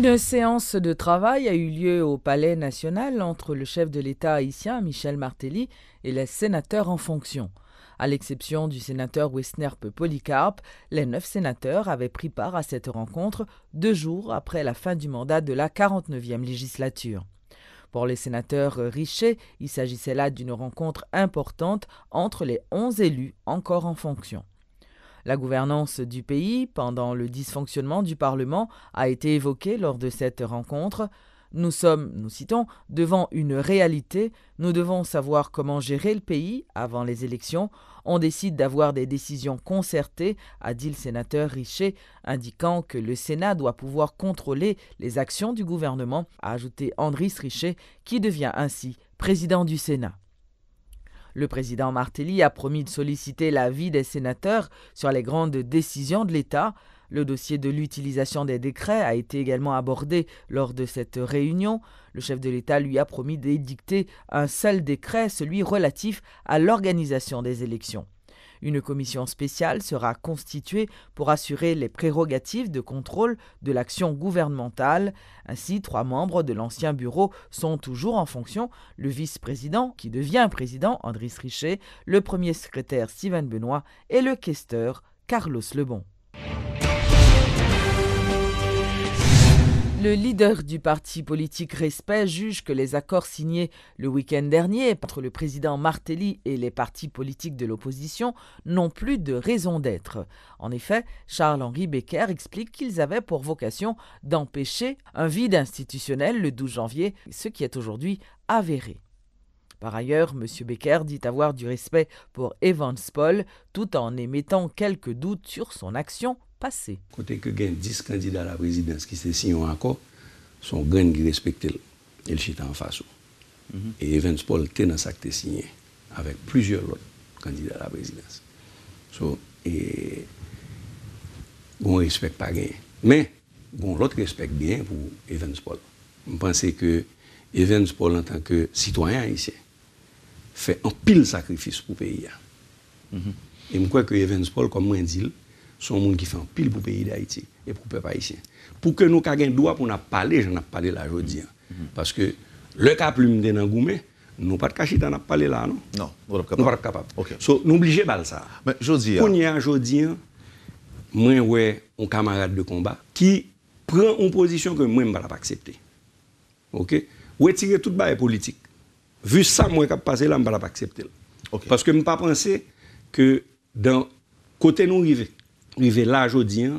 Une séance de travail a eu lieu au Palais national entre le chef de l'État haïtien, Michel Martelly, et les sénateurs en fonction. À l'exception du sénateur Wessnerpe Polycarpe, les 9 sénateurs avaient pris part à cette rencontre 2 jours après la fin du mandat de la 49e législature. Pour les sénateurs Richer, il s'agissait là d'une rencontre importante entre les 11 élus encore en fonction. La gouvernance du pays, pendant le dysfonctionnement du Parlement, a été évoquée lors de cette rencontre. Nous sommes, nous citons, devant une réalité. Nous devons savoir comment gérer le pays avant les élections. On décide d'avoir des décisions concertées, a dit le sénateur Richer, indiquant que le Sénat doit pouvoir contrôler les actions du gouvernement, a ajouté Andris Richer, qui devient ainsi président du Sénat. Le président Martelly a promis de solliciter l'avis des sénateurs sur les grandes décisions de l'État. Le dossier de l'utilisation des décrets a été également abordé lors de cette réunion. Le chef de l'État lui a promis d'édicter un seul décret, celui relatif à l'organisation des élections. Une commission spéciale sera constituée pour assurer les prérogatives de contrôle de l'action gouvernementale. Ainsi, 3 membres de l'ancien bureau sont toujours en fonction. Le vice-président, qui devient président, Andris Richer, le premier secrétaire, Steven Benoît, et le questeur, Carlos Lebon. Le leader du parti politique Respect juge que les accords signés le week-end dernier entre le président Martelly et les partis politiques de l'opposition n'ont plus de raison d'être. En effet, Charles-Henri Becker explique qu'ils avaient pour vocation d'empêcher un vide institutionnel le 12 janvier, ce qui est aujourd'hui avéré. Par ailleurs, M. Becker dit avoir du respect pour Evans Paul, tout en émettant quelques doutes sur son action passée. Côté que gagne 10 candidats à la présidence qui se signent encore, son grand qui respecte et le chita en face. Et Evans Paul était dans sa signé avec plusieurs autres candidats à la présidence. Et on ne respecte pas bien. Mais l'autre respecte bien pour Evans Paul. Je pense que Evans Paul, en tant que citoyen haïtien, fait un pile sacrifice pour le pays. Et je crois que Evans Paul, comme moi dit, sont gens qui font un pile pour le pays d'Haïti et pour le peuple haïtien. Pour que nous ayons droit pour nous parler, j'en ai parlé là aujourd'hui. Parce que le cas plus de dans Goumé, nous pas de cacher dans parler là, non? Non, nous ne sommes pas capables. Okay. So, nous obligés de ça. Mais aujourd'hui, moi, ouais, un camarade de combat qui prend une position que moi, je ne vais pas accepter. OK? Retirer toute balle politique. Vu ça, moi, qui passé là, je ne vais pas accepter. Okay. Parce que je ne pas penser que dans côté nous arriver là aujourd'hui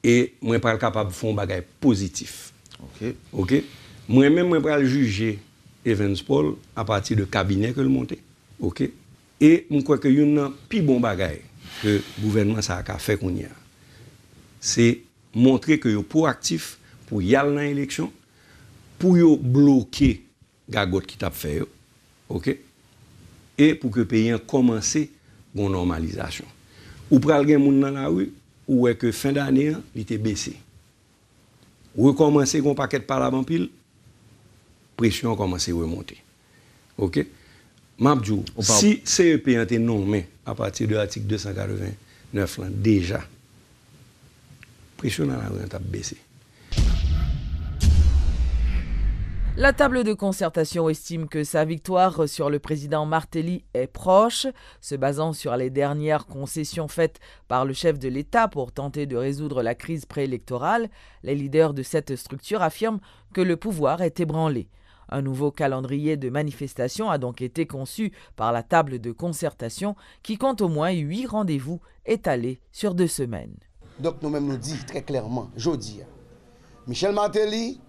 et moi pas capable de faire un bagage positif. OK. Moi-même moi pas juger Evans Paul à partir de cabinet que le monter. OK. Et je crois que une plus bon bagage que le gouvernement ça a fait qu'on y a. C'est montrer que yo proactif pour y aller dans l'élection, pour yo bloquer gagot qui t'a fait. OK. Et pour que le pays commence une normalisation. Ou pral gen moun dans la rue, ou est que fin d'année, il était baissé. Ou recommencer un paquet de parlement pile, pression commence à remonter. OK? Mabdjou, si CEP a été nommé à partir de l'article 289 là, déjà, pression dans la rue a baissé. La table de concertation estime que sa victoire sur le président Martelly est proche. Se basant sur les dernières concessions faites par le chef de l'État pour tenter de résoudre la crise préélectorale, les leaders de cette structure affirment que le pouvoir est ébranlé. Un nouveau calendrier de manifestation a donc été conçu par la table de concertation qui compte au moins 8 rendez-vous étalés sur 2 semaines. Donc nous-mêmes nous disons très clairement, jeudi, Michel Martelly,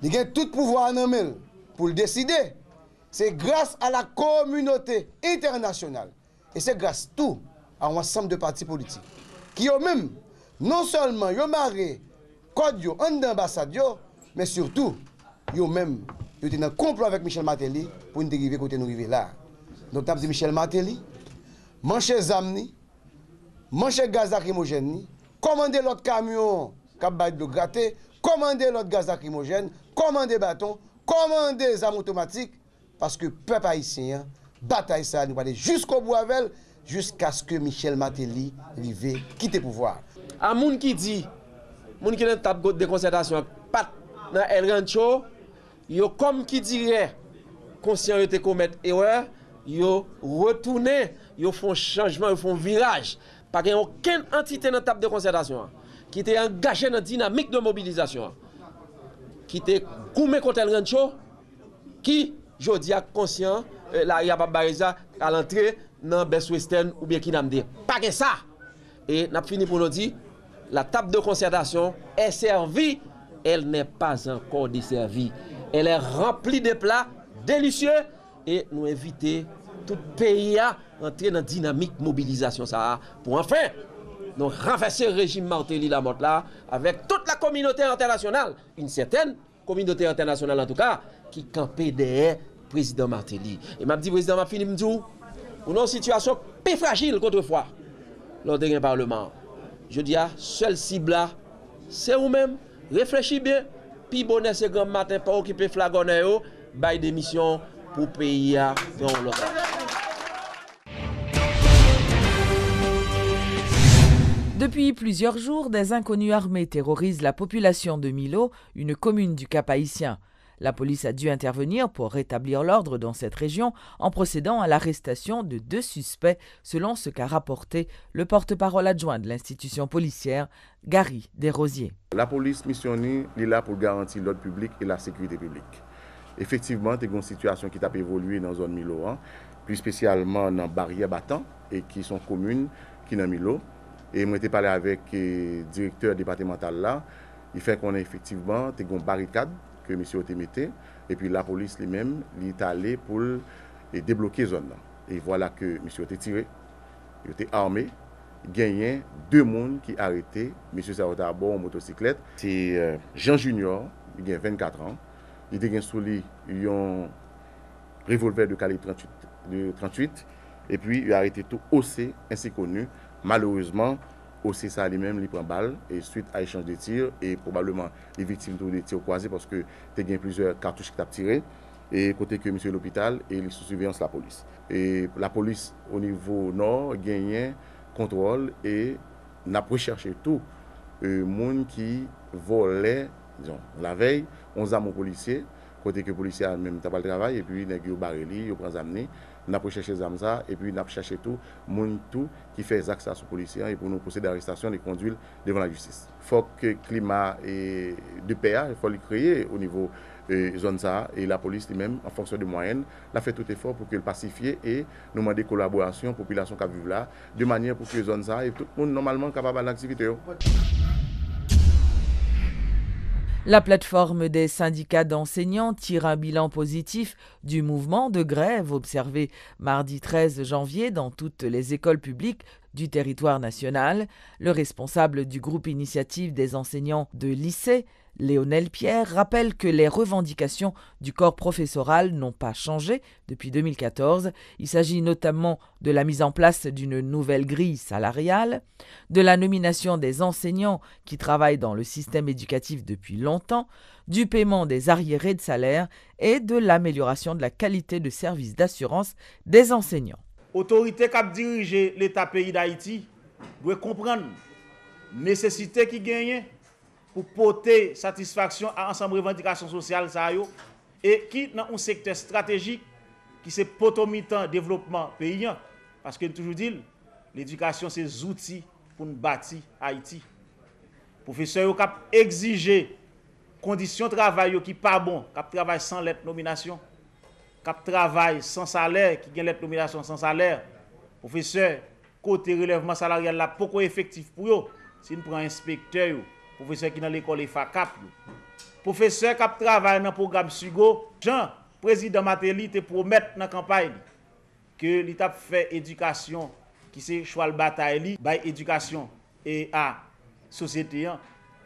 il a tout pouvoir en main pour le décider. C'est grâce à la communauté internationale et c'est grâce tout à un ensemble de partis politiques qui ont même non seulement ont marré code en ambassade, mais surtout ont même été dans un complot avec Michel Martelly pour nous arriver côté nous arriver là. Donc t'as dit Michel Martelly, manchez zamni, manchez gaz lacrymogène, commandez l'autre camion qui va de gratter, commandez l'autre gaz lacrymogène, commandez bâton, commandez les armes automatiques, parce que peuple haïtien, bataille ça, nous aller jusqu'au bout avec, jusqu'à ce que Michel Martelly arrive quitte le pouvoir. À moun qui dit, moun qui dans table de concertation pat dans El Rancho, yo comme qui dirait conscient de commettre erreur, yo retourné, yo font changement, yo font virage. Pas qu'il y a aucune entité dans la table de concertation qui était engagée dans la dynamique de mobilisation, qui était goumé contre El Rancho, qui, je dis, conscient, la Yaba Bariza à l'entrée dans Best Western ou bien qui n'a pas que ça. Et n'a fini pour nous dire, la table de concertation est servie, elle n'est pas encore desservie. Elle est remplie de plats délicieux et nous invitons tout pays à entrer dans la dynamique mobilisation ça pour enfin nous renverser le régime Martelly Lamotte là avec toute la communauté internationale, une certaine communauté internationale en tout cas, qui campait derrière le président Martelly. Et m'a dit président m'a fini m'dou, nous avons une situation plus fragile qu'autrefois lors du Parlement. Je dis à seule cible là, c'est vous-même, réfléchissez bien, puis bonnet ce grand matin pas occuper flagonnet yo, bail démission pour pays à dans l'autre. Depuis plusieurs jours, des inconnus armés terrorisent la population de Milo, une commune du Cap-Haïtien. La police a dû intervenir pour rétablir l'ordre dans cette région en procédant à l'arrestation de 2 suspects, selon ce qu'a rapporté le porte-parole adjoint de l'institution policière, Gary Desrosiers. La police missionnée est là pour garantir l'ordre public et la sécurité publique. Effectivement, il y a une situation qui a évolué dans la zone Milo, plus spécialement dans la barrière battant et qui sont communes qui sont dans Milo. Et moi, j'ai parlé avec le directeur départemental là. Il fait qu'on a effectivement une barricade que M. a mis. Et puis la police lui-même est allée pour débloquer la zone. Et voilà que M. a été tiré, il était armé. Il y a 2 personnes qui ont arrêté. M. Sarota à bord en motocyclette. C'est Jean Junior, il a 24 ans. Il a sous lui un revolver de calibre 38. Et puis il a arrêté tout OC ainsi connu. Malheureusement, aussi ça lui-même, il prend balle et suite à échange de tirs et probablement les victimes de tirs croisés parce que il y a plusieurs cartouches qui ont tiré et côté que monsieur l'hôpital et les sous surveillance la police. Et la police au niveau nord gagne contrôle et n'a recherché tout monde qui volait disons la veille 11 armes aux policiers côté que les policiers a même pas le travail et puis nèg yo barreli yo prend amener n'a pas cherché armes ça et puis n'a cherché tout monde tout qui fait des actes sur policiers et pour nous procéder à l'arrestation et conduire devant la justice. Faut que climat et de paix il faut le créer au niveau zone ça et la police lui-même en fonction de moyens l'a fait tout effort pour que le pacifier et nous demander collaboration population qui vivent là de manière pour que zone ça et tout le monde normalement capable d'activité. La plateforme des syndicats d'enseignants tire un bilan positif du mouvement de grève observé mardi 13 janvier dans toutes les écoles publiques du territoire national. Le responsable du groupe initiative des enseignants de lycée, Léonel Pierre, rappelle que les revendications du corps professoral n'ont pas changé depuis 2014. Il s'agit notamment de la mise en place d'une nouvelle grille salariale, de la nomination des enseignants qui travaillent dans le système éducatif depuis longtemps, du paiement des arriérés de salaire et de l'amélioration de la qualité de service d'assurance des enseignants. Autorité qui dirige l'État pays d'Haïti doit comprendre la nécessité qui gagne pour porter satisfaction à l'ensemble de revendications sociales et qui dans un secteur stratégique qui c'est potomitan développement paysan parce que toujours dit l'éducation c'est des outils pour nous bâtir Haïti. Professeur qui exiger conditions de travail qui pas bon, qui travaille sans lettre de nomination, qui travaille sans salaire, qui gagne lettre de nomination sans salaire. Professeur côté relèvement salarial là pourquoi effectif pour eux si nous prend inspecteur professeur qui dans l'école FACAP, professeur qui travaille dans le programme SUGO, Jean, président Martelly, te promettre dans la campagne que l'État fait éducation, qui c'est choix le bataille, by éducation et à société.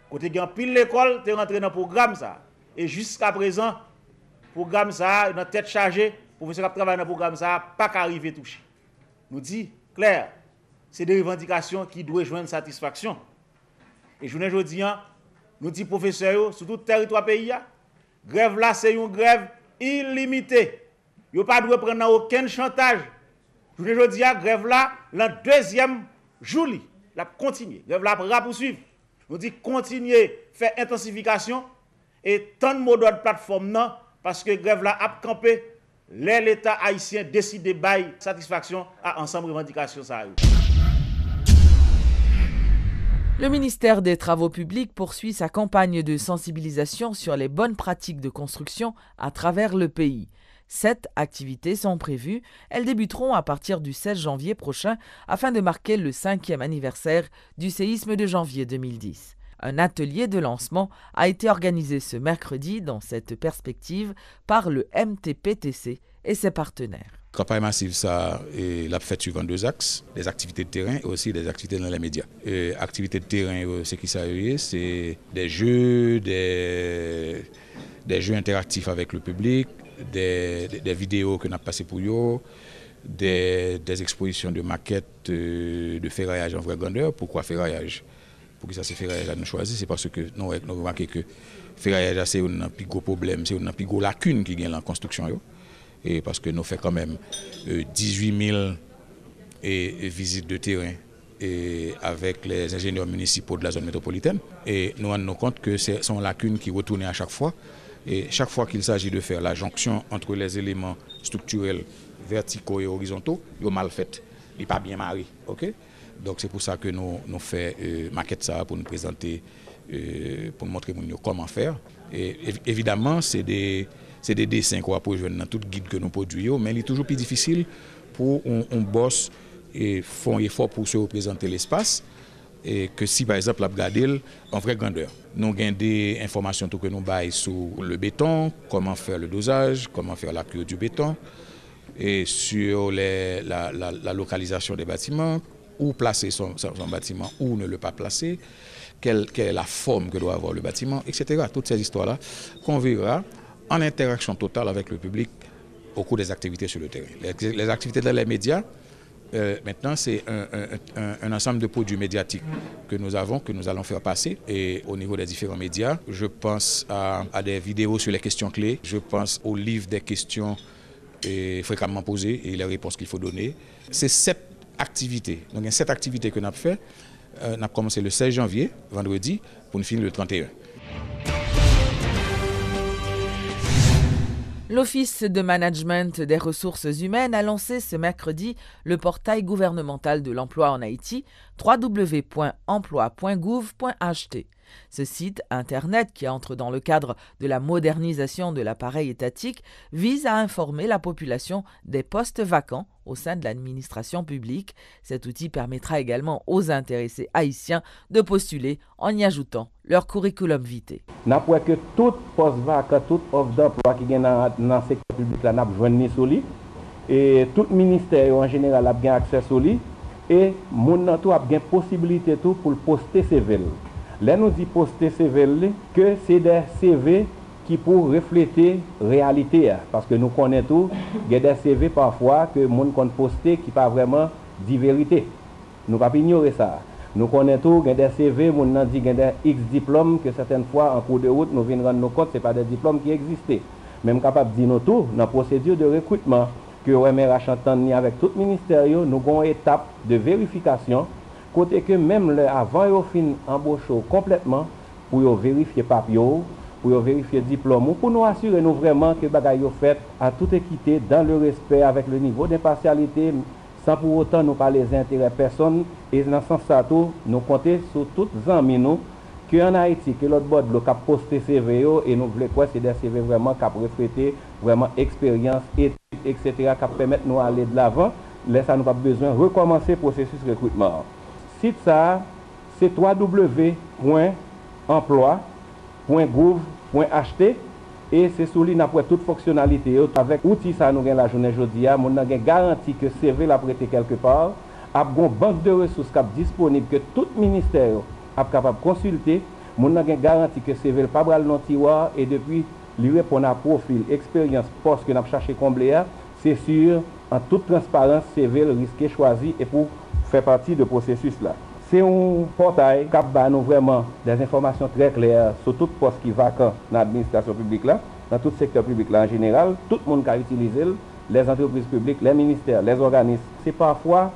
Côté qui pile l'école, tu rentré dans le programme ça. Et jusqu'à présent, programme ça, dans tête chargée, professeur qui travaille dans le programme ça, pas qu'arriver toucher. Nous dit, clair, c'est des revendications qui doivent joindre satisfaction. Et je vous dis, nous disons professeurs, sur tout le territoire pays, grève là, c'est une grève illimitée. Vous ne pouvez pas prendre aucun chantage. Je vous dis, grève là, le 2e jour, la continue. Grève là, pour poursuivre. Nous disons, continuer, faire intensification, et tant de mots d'ordre plateforme non parce que grève là a campé l'État haïtien décide de bailler satisfaction à ensemble revendication ça. Le ministère des Travaux publics poursuit sa campagne de sensibilisation sur les bonnes pratiques de construction à travers le pays. 7 activités sont prévues. Elles débuteront à partir du 16 janvier prochain afin de marquer le 5e anniversaire du séisme de janvier 2010. Un atelier de lancement a été organisé ce mercredi dans cette perspective par le MTPTC et ses partenaires. La campagne massive, ça l'a fait suivant 2 axes, des activités de terrain et aussi des activités dans les médias. Activités de terrain, c'est qui ça? C'est des jeux, des jeux interactifs avec le public, des vidéos que nous avons passées pour eux, des expositions de maquettes de ferraillage en vraie grandeur. Pourquoi ferraillage? Pour que ça se ferraillage à nous choisir, c'est parce que nous avons remarqué que ferraillage c'est un plus gros problème, c'est une plus grosse lacune qui gagne dans la construction. Et parce que nous faisons quand même 18 000 visites de terrain avec les ingénieurs municipaux de la zone métropolitaine. Et nous rendons compte que ce sont lacunes qui retournent à chaque fois. Et chaque fois qu'il s'agit de faire la jonction entre les éléments structurels verticaux et horizontaux, ils sont mal faits. Ils ne sont pas bien mariés. Okay? Donc c'est pour ça que nous faisons maquette ça pour nous présenter, pour nous montrer comment faire. Et évidemment, c'est des dessins qu'on va jouer dans tout guide que nous produisons, mais il est toujours plus difficile pour un boss et font un effort pour se représenter l'espace et que si par exemple la regarder en vraie grandeur. Nous avons des informations que nous baillons sur le béton, comment faire le dosage, comment faire la cure du béton et sur la localisation des bâtiments, où placer son bâtiment, où ne le pas placer, quelle est la forme que doit avoir le bâtiment, etc. Toutes ces histoires-là qu'on verra en interaction totale avec le public au cours des activités sur le terrain. Les activités dans les médias, maintenant, c'est un ensemble de produits médiatiques que nous allons faire passer. Et au niveau des différents médias, je pense à des vidéos sur les questions clés, je pense aux livres des questions fréquemment posées et les réponses qu'il faut donner. C'est 7 activités. Donc, il y a 7 activités que nous avons fait. Nous avons commencé le 16 janvier, vendredi, pour nous finir le 31. L'Office de management des ressources humaines a lancé ce mercredi le portail gouvernemental de l'emploi en Haïti, www.emploi.gouv.ht. Ce site Internet, qui entre dans le cadre de la modernisation de l'appareil étatique, vise à informer la population des postes vacants au sein de l'administration publique. Cet outil permettra également aux intéressés haïtiens de postuler en y ajoutant leur curriculum vitae. N'a pas que tout poste vacant, toute offre d'emploi qui est dans le secteur public, n'a pas joindre sur lui. Et tout ministère en général a bien accès sur lui. Et mon tout a bien possibilité tout pour poster CV. Là nous dit poster CV que c'est des CV qui pour refléter réalité parce que nous connaissons tout, il y a des CV parfois que monde compte poster qui pas vraiment dit vérité. Nous pas ignorer ça. Nous connaissons tout, il y a des CV monde nan dit il y a des X diplômes que certaines fois en cours de route nous venons rendre compte c'est pas des diplômes qui existaient. Même capable dire nous tout dans la procédure de recrutement que OMRH entend avec tout ministère, nous avons une étape de vérification côté que même avant de fin embaucher complètement pour vérifier papier, pour vérifier diplôme, pour nous assurer nous vraiment que bagaille fait à toute équité dans le respect avec le niveau d'impartialité sans pour autant nous parler des intérêts personne et dans ce sens ça tout nous compter sur toutes les amis nous que en Haïti que l'autre bord le cap poster CV et nous voulons quoi c'est des CV vraiment cap refléter vraiment expérience et etc. qui permettre nous aller de l'avant là ça nous pas besoin recommencer processus recrutement. Site ça c'est www.emploi.gouv.ht et c'est sous lui n'après toute fonctionnalité avec outil ça nous gagne la journée aujourd'hui mon a garanti que CV l'a prêté quelque part a une banque de ressources cap disponible que tout ministère a capable consulter mon a garanti que CV pas bral dans tiroir et depuis lui répondre à profil expérience poste que n'a cherché combler c'est sûr en toute transparence CV risqué choisi et pour faire partie de processus là. C'est un portail qui a nous vraiment des informations très claires sur tout poste qui est vacant dans l'administration publique là, dans tout secteur public là en général, tout le monde qui a utilisé les entreprises publiques, les ministères, les organismes. C'est parfois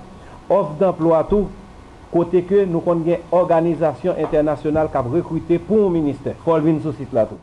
offre d'emploi tout côté que nous avons une organisation internationale qui a recruté pour un ministère. Il faut venir sur ce site là tout.